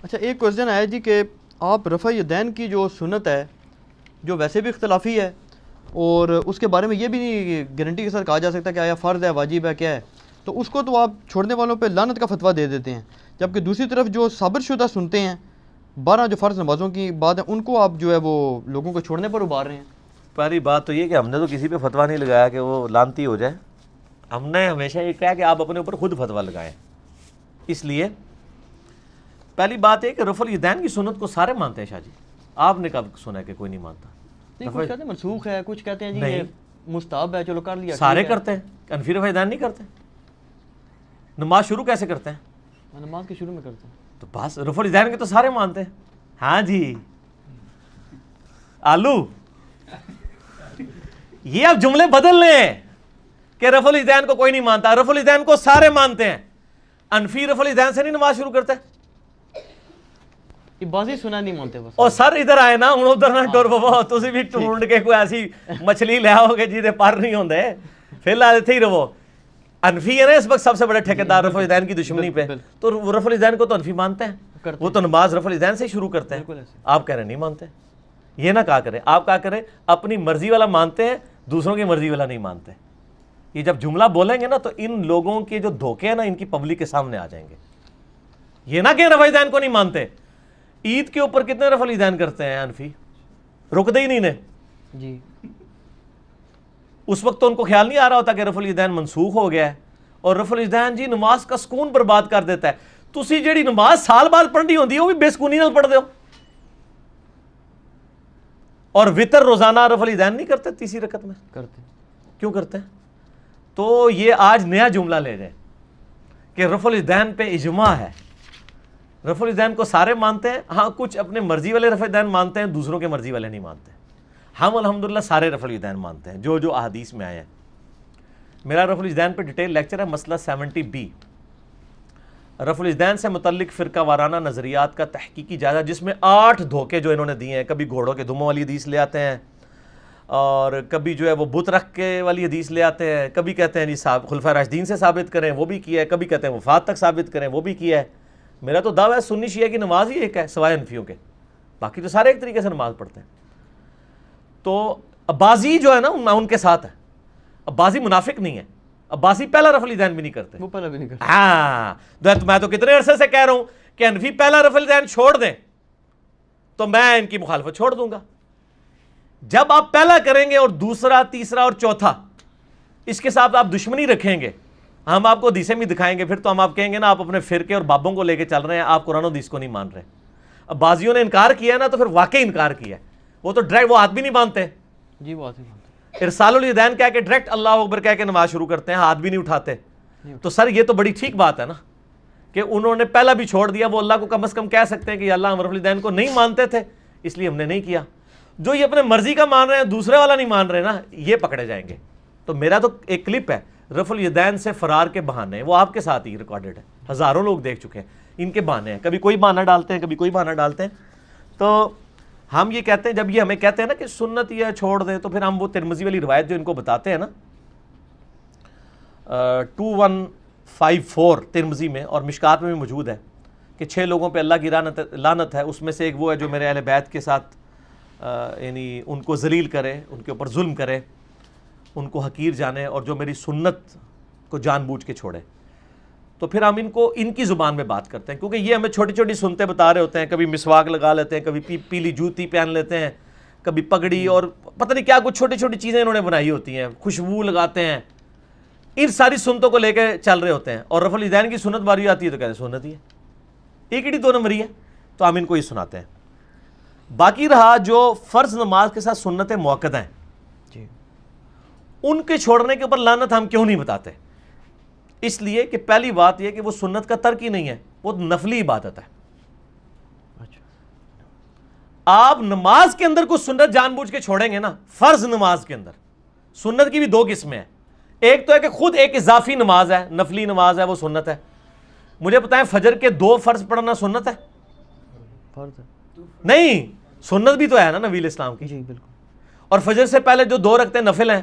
اچھا ایک کوشچن آیا جی کہ آپ رفع یدین کی جو سنت ہے جو ویسے بھی اختلافی ہے اور اس کے بارے میں یہ بھی نہیں گارنٹی کے ساتھ کہا جا سکتا کہ آیا فرض ہے واجب ہے کیا ہے، تو اس کو تو آپ چھوڑنے والوں پہ لعنت کا فتویٰ دے دیتے ہیں، جبکہ دوسری طرف جو ثابت شدہ سنتے ہیں 12 جو فرض نمازوں کی بات ہے ان کو آپ جو ہے وہ لوگوں کو چھوڑنے پر ابھار رہے ہیں۔ پہلی بات تو یہ کہ ہم نے تو کسی پہ فتویٰ نہیں لگایا کہ وہ لعنتی ہو جائے، ہم نے ہمیشہ یہ کہا کہ آپ اپنے اوپر خود فتویٰ لگائیں۔ اس لیے پہلی بات ہے کہ رفع الیدین کی سنت کو سارے مانتے ہیں شاہ جی، آپ نے کب سنا ہے کہ کوئی نہیں مانتا؟ نہیں، کچھ کہتے ہیں منسوخ ہے، کچھ کہتے ہیں جی یہ مستحب ہے، چلو کر لیا۔ سارے کرتے ہیں، انفی رفع الیدین نہیں کرتے؟ نماز شروع کیسے کرتے ہیں؟ نماز کے شروع میں کرتے ہیں تو بس رفع الیدین کے تو سارے مانتے ہیں۔ ہاں جی آلو یہ اب جملے بدل لیں کہ رفع الیدین کو کوئی نہیں مانتا، رفع الیدین کو سارے مانتے ہیں، انفی رفع الیدین سے نہیں نماز شروع کرتے۔ یہ بازی سنا نہیں مانتے بس۔ اور سر ادھر آئے نا ہوں ادھر نہ ٹر پو، تسی بھی ڈھونڈ کے کوئی ایسی مچھلی لے آؤ گے جیدے پر نہیں ہوندے، پھر لا دیتے ہی رہو۔ انفی ہے نا اس وقت سب سے بڑے ٹھیکیدار رفع الیدین کی دشمنی پہ، تو رفع الیدین کو تو انفی مانتے ہیں، وہ تو نماز رفع الیدین سے ہی شروع کرتے ہیں۔ آپ کہہ رہے ہیں نہیں مانتے، یہ نہ کہا کریں، آپ کہا کریں اپنی مرضی والا مانتے ہیں، دوسروں کی مرضی والا نہیں مانتے۔ یہ جب جملہ بولیں گے نا تو ان لوگوں کے جو دھوکے ہیں نا ان کی پبلک کے سامنے آ جائیں گے۔ یہ نہ کہ رفع الیدین کو نہیں مانتے، عید کے اوپر کتنے رفع الیدین کرتے ہیں انفی؟ رکتے ہی نہیں نے جی، اس وقت تو ان کو خیال نہیں آ رہا ہوتا کہ رفع الیدین منسوخ ہو گیا ہے، اور رفع الیدین جی نماز کا سکون برباد کر دیتا ہے۔ تسی جیڑی نماز سال بعد پڑھنی ہوندی ہے وہ بھی بے سکونی نال پڑھ دے ہو، اور وتر روزانہ رفع الیدین نہیں کرتے تیسری رکعت میں؟ کرتے کیوں کرتے ہیں؟ تو یہ آج نیا جملہ لے جائیں کہ رفع الیدین پہ اجماع ہے، رفع الیدین کو سارے مانتے ہیں، ہاں کچھ اپنے مرضی والے رفع الیدین مانتے ہیں، دوسروں کے مرضی والے نہیں مانتے۔ ہم الحمدللہ سارے رفع الیدین مانتے ہیں جو احادیث میں آئے ہیں۔ میرا رفع الیدین پہ ڈیٹیل لیکچر ہے، مسئلہ 70B، رفع الیدین سے متعلق فرقہ وارانہ نظریات کا تحقیقی جائزہ، جس میں 8 دھوکے جو انہوں نے دیے ہیں، کبھی گھوڑوں کے دموں والی حدیث لے آتے ہیں، اور کبھی جو ہے وہ بت رکھ کے والی حدیث لے آتے ہیں، کبھی کہتے ہیں جی خلفائے راشدین سے ثابت کریں، وہ بھی کیا ہے، کبھی کہتے ہیں وفات تک ثابت کریں، وہ بھی کیا ہے۔ میرا تو دعویٰ ہے سنی شیعہ کی نماز ہی ایک ہے سوائے انفیوں کے، باقی تو سارے ایک طریقے سے نماز پڑھتے ہیں۔ تو عباسی جو ہے نا میں ان کے ساتھ ہے، عباسی منافق نہیں ہے، عباسی پہلا رفع الیدین بھی نہیں کرتے، وہ پہلے بھی نہیں کرتے۔ ہاں میں تو کتنے عرصے سے کہہ رہا ہوں کہ انفی پہلا رفع الیدین چھوڑ دیں تو میں ان کی مخالفت چھوڑ دوں گا۔ جب آپ پہلا کریں گے اور دوسرا تیسرا اور چوتھا اس کے ساتھ آپ دشمنی رکھیں گے، ہم آپ کو حدیثیں بھی دکھائیں گے، پھر تو ہم آپ کہیں گے نا آپ اپنے فرقے اور بابوں کو لے کے چل رہے ہیں، آپ قرآن و حدیث کو نہیں مان رہے۔ اب بازیوں نے انکار کیا ہے نا تو پھر واقعی انکار کیا ہے، وہ تو ڈائریکٹ وہ ہاتھ بھی نہیں باندھتے، جی وہ آتے ہیں، ارسال الیدین کہہ کے ڈائریکٹ اللہ اکبر کہہ کے نماز شروع کرتے ہیں، ہاتھ بھی نہیں اٹھاتے۔ تو سر یہ تو بڑی ٹھیک بات ہے نا کہ انہوں نے پہلا بھی چھوڑ دیا، وہ اللہ کو کم از کم کہہ سکتے ہیں کہ اللہ ہم رفع الیدین کو نہیں مانتے تھے اس لیے ہم نے نہیں کیا۔ جو یہ اپنے مرضی کا مان رہے ہیں دوسرے والا نہیں مان رہے نا، یہ پکڑے جائیں گے۔ تو میرا تو ایک کلپ ہے رفع الیدین سے فرار کے بہانے، وہ آپ کے ساتھ ہی ریکارڈڈ ہے، ہزاروں لوگ دیکھ چکے ہیں، ان کے بہانے ہیں، کبھی کوئی بہانہ ڈالتے ہیں کبھی کوئی بہانہ ڈالتے ہیں۔ تو ہم یہ کہتے ہیں، جب یہ ہمیں کہتے ہیں نا کہ سنت یہ چھوڑ دیں، تو پھر ہم وہ ترمذی والی روایت جو ان کو بتاتے ہیں نا 2154 ترمذی میں اور مشکات میں بھی موجود ہے کہ 6 لوگوں پہ اللہ کی لعنت ہے، اس میں سے ایک وہ ہے جو میرے اہل بیت کے ساتھ یعنی ان کو ذلیل کرے، ان کے اوپر ظلم کرے، ان کو حقیر جانے، اور جو میری سنت کو جان بوجھ کے چھوڑے۔ تو پھر ہم ان کو ان کی زبان میں بات کرتے ہیں، کیونکہ یہ ہمیں چھوٹی چھوٹی سنتیں بتا رہے ہوتے ہیں، کبھی مسواک لگا لیتے ہیں، کبھی پیلی جوتی پہن لیتے ہیں، کبھی پگڑی، اور پتہ نہیں کیا کچھ چھوٹی چھوٹی چیزیں انہوں نے بنائی ہوتی ہیں، خوشبو لگاتے ہیں، ان ساری سنتوں کو لے کے چل رہے ہوتے ہیں، اور رفع الیدین کی سنت باری آتی ہے تو کہتے ہیں سنت ہی ہے، ایک ہی 2 نمبری ہے، تو ہم ان کو یہ سناتے ہیں۔ باقی رہا جو فرض نماز کے ساتھ سنتیں موقدہ ہیں، جی ان کے چھوڑنے کے اوپر لعنت ہم کیوں نہیں بتاتے؟ اس لیے کہ پہلی بات یہ کہ وہ سنت کا ترک ہی نہیں ہے، وہ نفلی عبادت ہے۔ اچھا، آپ نماز کے اندر کچھ سنت جان بوجھ کے چھوڑیں گے نا، فرض نماز کے اندر سنت کی بھی 2 قسمیں ہیں، ایک تو ہے کہ خود ایک اضافی نماز ہے، نفلی نماز ہے، وہ سنت ہے۔ مجھے بتائیں فجر کے 2 فرض پڑھنا سنت ہے؟ فرض ہے، نہیں، سنت بھی تو ہے نا نبی اسلام کی، جی بالکل، اور فجر سے پہلے جو 2 رکعتیں نفل ہیں،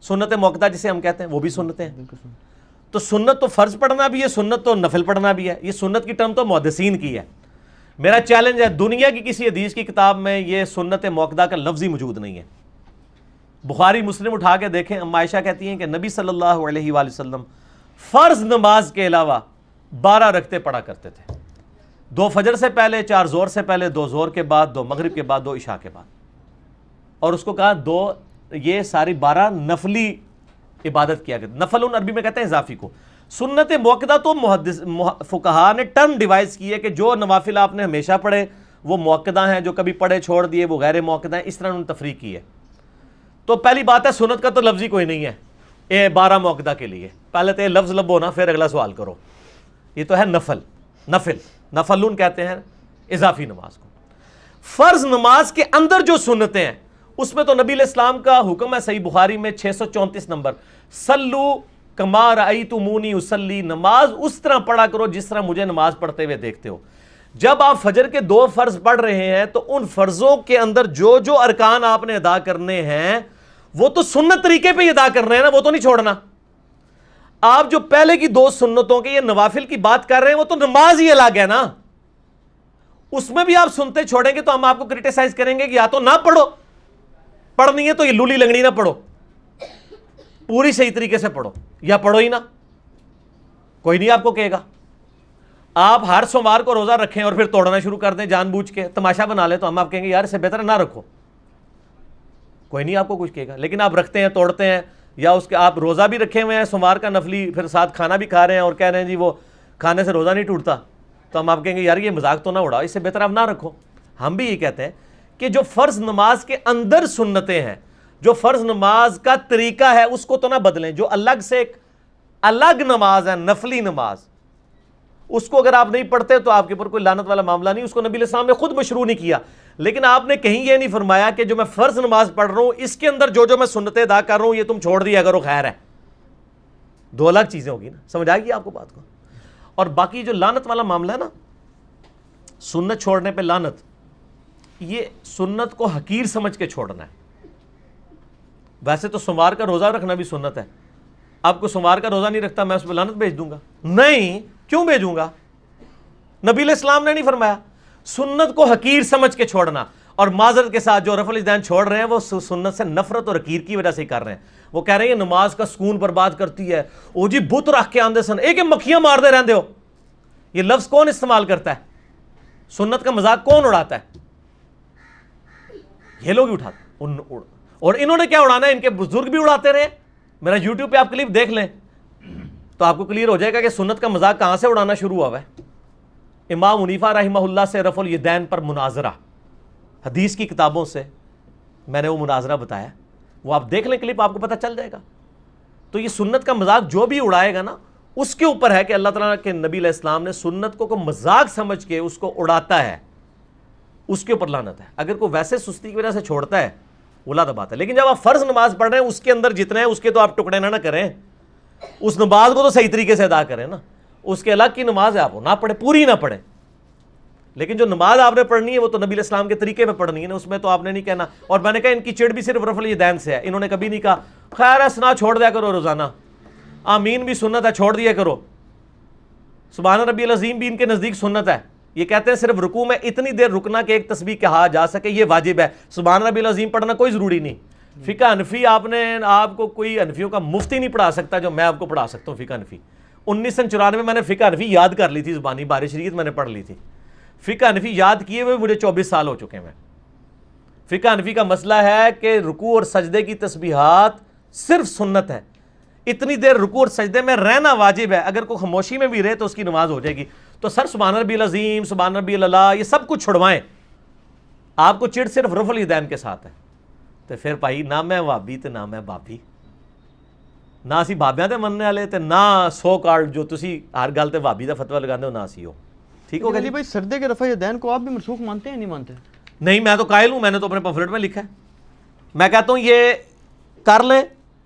سنت موقدہ جسے ہم کہتے ہیں، وہ بھی سنتیں ہیں۔ بالکل سنت۔ تو سنت تو فرض پڑھنا بھی ہے، سنت تو نفل پڑھنا بھی ہے، یہ سنت کی ٹرم تو محدثین کی ہے، میرا چیلنج ہے، دنیا کی کسی حدیث کی کتاب میں یہ سنت موقدہ کا لفظ ہی موجود نہیں ہے. بخاری مسلم اٹھا کے دیکھیں، ام عائشہ کہتی ہیں کہ نبی صلی اللہ علیہ وآلہ وسلم فرض نماز کے علاوہ 12 رکعتیں پڑھا کرتے تھے، 2 فجر سے پہلے، 4 ظہر سے پہلے، 2 ظہر کے بعد، 2 مغرب کے بعد، 2 عشاء کے بعد. اور اس کو کہا یہ ساری 12 نفلی عبادت کیا کرتے. نفل عربی میں کہتے ہیں اضافی کو. سنت موقدہ تو فقہا نے ٹرم ڈیوائز کی ہے کہ جو نوافل آپ نے ہمیشہ پڑھے وہ موقدہ ہیں، جو کبھی پڑھے چھوڑ دیے وہ غیر موقدہ ہیں. اس طرح انہوں نے تفریق کی ہے. تو پہلی بات ہے سنت کا تو لفظ ہی کوئی نہیں ہے 12 موقدہ کے لیے. پہلے تو یہ لفظ لب ہونا، پھر اگلا سوال کرو. یہ تو ہے نفل کہتے ہیں اضافی نماز کو. فرض نماز کے اندر جو سنتیں ہیں اس میں تو نبی علیہ السلام کا حکم ہے، صحیح بخاری میں 634 نمبر، سلو کما رأیتمونی اصلی، نماز اس طرح پڑھا کرو جس طرح مجھے نماز پڑھتے ہوئے دیکھتے ہو. جب آپ فجر کے 2 فرض پڑھ رہے ہیں تو ان فرضوں کے اندر جو جو ارکان آپ نے ادا کرنے ہیں وہ تو سنت طریقے پہ ہی ادا کرنے ہیں نا، وہ تو نہیں چھوڑنا. آپ جو پہلے کی 2 سنتوں کے یہ نوافل کی بات کر رہے ہیں وہ تو نماز ہی الگ ہے نا. اس میں بھی آپ سنتے چھوڑیں گے تو ہم آپ کو کرٹیسائز کریں گے کہ یا تو نہ پڑھو، پڑھنی ہے تو یہ لولی لنگڑی نہ پڑھو، پوری صحیح طریقے سے پڑھو، یا پڑھو ہی نہ. کوئی نہیں آپ کو کہے گا. آپ ہر سوموار کو روزہ رکھیں اور پھر توڑنا شروع کر دیں جان بوجھ کے، تماشا بنا لیں، تو ہم آپ کہیں گے یار اسے بہتر نہ رکھو. کوئی نہیں آپ کو کچھ کہے گا. لیکن آپ رکھتے ہیں، توڑتے ہیں، یا اس کے آپ روزہ بھی رکھے ہوئے ہیں سوموار کا نفلی، پھر ساتھ کھانا بھی کھا رہے ہیں اور کہہ رہے ہیں جی وہ کھانے سے روزہ نہیں ٹوٹتا، تو ہم آپ کہیں گے یار یہ مذاق تو نہ اڑاؤ، اس سے بہتر آپ نہ رکھو. ہم بھی یہ کہتے ہیں کہ جو فرض نماز کے اندر سنتیں ہیں، جو فرض نماز کا طریقہ ہے اس کو تو نہ بدلیں. جو الگ سے ایک الگ نماز ہے نفلی نماز، اس کو اگر آپ نہیں پڑھتے تو آپ کے اوپر کوئی لعنت والا معاملہ نہیں. اس کو نبی علیہ السلام نے خود مشروع نہیں کیا. لیکن آپ نے کہیں یہ نہیں فرمایا کہ جو میں فرض نماز پڑھ رہا ہوں اس کے اندر جو میں سنتیں ادا کر رہا ہوں یہ تم چھوڑ دیا کرو، خیر ہے. 2 الگ چیزیں ہوگی نا. سمجھ آئے گی آپ کو بات کو. اور باقی جو لعنت والا معاملہ ہے نا، سنت چھوڑنے پہ لعنت، یہ سنت کو حقیر سمجھ کے چھوڑنا ہے. ویسے تو سوموار کا روزہ رکھنا بھی سنت ہے. آپ کو سوموار کا روزہ نہیں رکھتا میں اس پہ لعنت بھیج دوں گا؟ نہیں. کیوں بھیجوں گا؟ نبی علیہ السلام نے نہیں فرمایا. سنت کو حقیر سمجھ کے چھوڑنا. اور معذرت کے ساتھ جو رفع الیدین چھوڑ رہے ہیں وہ سنت سے نفرت اور حقیر کی وجہ سے ہی کر رہے ہیں. وہ کہہ رہے ہیں یہ نماز کا سکون برباد کرتی ہے، او جی بت رکھ کے آندے سن ایک مکھیاں مار دے رہندے ہو. یہ لفظ کون استعمال کرتا ہے؟ سنت کا مذاق کون اڑاتا ہے؟ یہ لوگ ہی اٹھاتے. اور انہوں نے کیا اڑانا ہے؟ ان کے بزرگ بھی اڑاتے رہے. میرا یوٹیوب پہ آپ کلپ دیکھ لیں تو آپ کو کلیئر ہو جائے گا کہ سنت کا مذاق کہاں سے اڑانا شروع ہوا ہے. امام حنیفہ رحمہ اللہ سے رفع الیدین پر مناظرہ، حدیث کی کتابوں سے میں نے وہ مناظرہ بتایا، وہ آپ دیکھ لیں کلپ، آپ کو پتہ چل جائے گا. تو یہ سنت کا مذاق جو بھی اڑائے گا نا اس کے اوپر ہے کہ اللہ تعالیٰ کے نبی علیہ السلام نے سنت کو مذاق سمجھ کے اس کو اڑاتا ہے، اس کے اوپر لعنت ہے. اگر کوئی ویسے سستی کی وجہ سے چھوڑتا ہے وہ الگ بات ہے. لیکن جب آپ فرض نماز پڑھ رہے ہیں اس کے اندر جتنے ہیں اس کے تو آپ ٹکڑے نہ کریں، اس نماز کو تو صحیح طریقے سے ادا کریں نا. اس کے الگ کی نماز ہے آپ نہ پڑھیں، پوری نہ پڑھیں. لیکن جو نماز آپ نے پڑھنی ہے وہ تو نبی علیہ السلام کے طریقے پہ پڑھنی ہے نا، اس میں تو آپ نے نہیں کہنا. اور میں نے کہا ان کی چڑ بھی صرف رفع الیدین سے ہے. انہوں نے کبھی نہیں کہا خیر ہے سنا چھوڑ دیا کرو روزانہ، آمین بھی سنت ہے چھوڑ دیا کرو، سبحان ربی العظیم بھی ان کے نزدیک سنت ہے. یہ کہتے ہیں صرف رکوع میں اتنی دیر رکنا کہ ایک تسبیح کہا جا سکے یہ واجب ہے، سبحان ربی العظیم پڑھنا کوئی ضروری نہیں. فقہ حنفی آپ کو کوئی حنفیوں کا مفتی نہیں پڑھا سکتا جو میں آپ کو پڑھا سکتا ہوں. فقہ حنفی 1994 میں نے فقہ حنفی یاد کر لی تھی زبانی، بارش شریعت میں نے پڑھ لی تھی. فقہ حنفی یاد کیے ہوئے مجھے 24 سال ہو چکے ہیں. فقہ حنفی کا مسئلہ ہے کہ رکوع اور سجدے کی تسبیحات صرف سنت ہے. اتنی دیر رکوع اور سجدے میں رہنا واجب ہے. اگر کوئی خاموشی میں بھی رہے تو اس کی نماز ہو جائے گی. تو سر سبحان ربی العظیم، سبحان ربی الاعلیٰ یہ سب کچھ چھڑوائیں. آپ کو چڑ صرف رفع الیدین کے ساتھ ہے. تو پھر بھائی نہ میں وابی تے نہ میں بابی، نہ اسی بابیاں تے مننے والے تے نہ سو کارڈ جو تسی ہر گل تے وابی دا فتوی لگاندے ہو نہ اسی ہو. ٹھیک ہو گیا علی بھائی سردے کے رفع الیدین کو آپ بھی منسوخ مانتے ہیں نہیں مانتے؟ نہیں میں تو قائل ہوں، میں نے تو اپنے پمفلٹ میں لکھا ہے. میں کہتا ہوں یہ کر لیں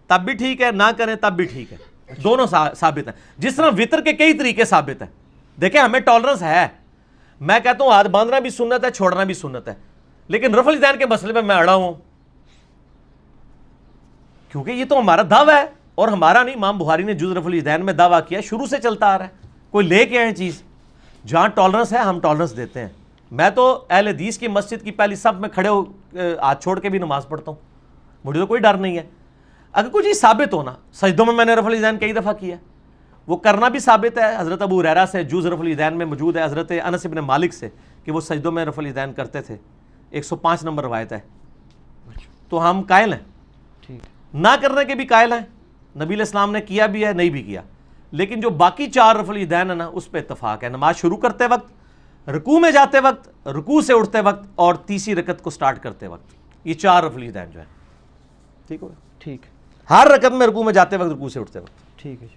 تب بھی ٹھیک ہے، نہ کریں تب بھی ٹھیک ہے، دونوں ثابت ہیں. جس طرح وطر کے کئی طریقے ثابت ہیں. دیکھیں ہمیں ٹالرنس ہے. میں کہتا ہوں ہاتھ باندھنا بھی سنت ہے، چھوڑنا بھی سنت ہے. لیکن رفع الیدین کے مسئلے میں اڑا ہوں کیونکہ یہ تو ہمارا دعویٰ ہے اور ہمارا نہیں. امام بخاری نے جز رفع الیدین میں دعویٰ کیا، شروع سے چلتا آ رہا ہے. کوئی لے کے آئے چیز، جہاں ٹالرنس ہے ہم ٹالرنس دیتے ہیں. میں تو اہل حدیث کی مسجد کی پہلی صف میں کھڑے ہو ہاتھ چھوڑ کے بھی نماز پڑھتا ہوں، مجھے تو کوئی ڈر نہیں ہے۔ اگر کچھ چیز ثابت ہونا، سجدوں میں نے رفع الیدین کئی دفعہ کیا، وہ کرنا بھی ثابت ہے، حضرت ابو ہریرہ سے جوز رفع الیدین میں موجود ہے، حضرت انس بن مالک سے کہ وہ سجدوں میں رفع الیدین کرتے تھے، 105 نمبر روایت ہے۔ تو ہم قائل ہیں، ٹھیک، نہ کرنے کے بھی قائل ہیں، نبی علیہ السلام نے کیا بھی ہے، نہیں بھی کیا، لیکن جو باقی 4 رفع الیدین ہے نا، اس پہ اتفاق ہے، نماز شروع کرتے وقت، رکوع میں جاتے وقت، رکوع سے اٹھتے وقت، اور تیسری رکعت کو سٹارٹ کرتے وقت، یہ 4 رفع الیدین جو ہے، ٹھیک ہوگا، ٹھیک، ہر رکعت میں رکوع میں جاتے وقت، رکوع سے اٹھتے وقت۔ ٹھیک ہے جی۔